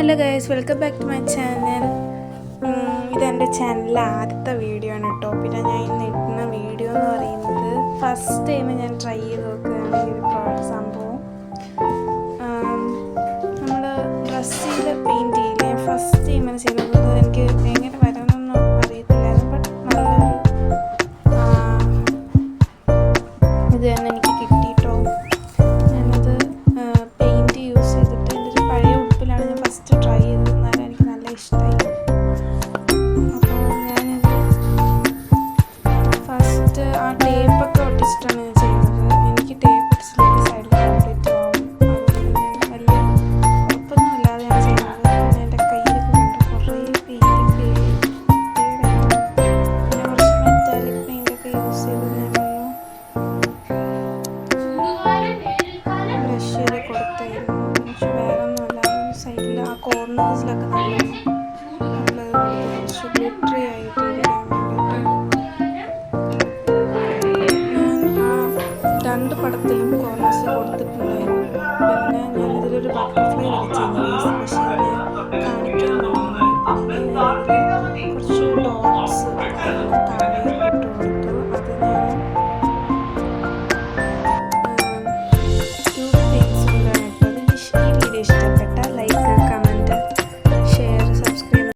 Hello guys, welcome back to my channel. ഇതെൻ്റെ ചാനലിലെ ആദ്യത്തെ വീഡിയോ ആണ് കേട്ടോ. പിന്നെ ഞാൻ ഇന്ന് ഇടുന്ന വീഡിയോ എന്ന് പറയുന്നത് ഫസ്റ്റ് ടൈം ഞാൻ ട്രൈ ചെയ്ത് നോക്കുകയാണ് ഈ പ്രോഡക്റ്റ് സംഭവം. നമ്മൾ ഡ്രസ്സിൽ പെയിൻറ്റ് ചെയ്യില്ലേ, ഫസ്റ്റ് ടൈമാണ് ചെയ്യുന്നത്. എനിക്ക് എങ്ങനെ വരണമെന്നൊന്നും അറിയത്തില്ലായിരുന്നു. ബട്ട് നല്ലൊരു ഇത് തന്നെ എനിക്ക് കിട്ടിയിട്ടോ. ഞാനത് പെയിൻറ്റ് യൂസ് ചെയ്തിട്ട് എൻ്റെ ഒരു പഴയ ഉടുപ്പിലാണ് ഞാൻ ഫസ്റ്റ് ട്രൈ ചെയ്തത്. എന്നാലും എനിക്ക് നല്ല ഇഷ്ടമായി. അപ്പോൾ ഞാനിത് ഫസ്റ്റ് ആ ടേപ്പൊക്കെ ഒട്ടിച്ചിട്ടാണ് ഞാൻ ചെയ്യുന്നത്. എനിക്ക് ടേപ്പ് ഒട്ടിച്ചില്ലെങ്കിൽ സൈഡിൽ കംപ്ലീറ്റ് ആവും. അതുകൊണ്ട് ഞാൻ വലിയ ഉറപ്പൊന്നും ഇല്ലാതെ ഞാൻ ചെയ്യുന്നത്. പിന്നെ എൻ്റെ കയ്യിലൊക്കെ കണ്ട് കുറേ പെയിൻറ്റൊക്കെ പിന്നെ കുറച്ച് മെറ്റാലിക് പെയിൻറ്റൊക്കെ യൂസ് ചെയ്ത് ഞാനൊന്ന് ബ്രഷ് ചെയ്ത് കൊടുത്തായിരുന്നു. പക്ഷെ വേറെ ഒന്നുമല്ല, സൈഡിൽ ആ കോർണേഴ്സിലൊക്കെ നല്ലത് കൊടുത്ത് കുറച്ച്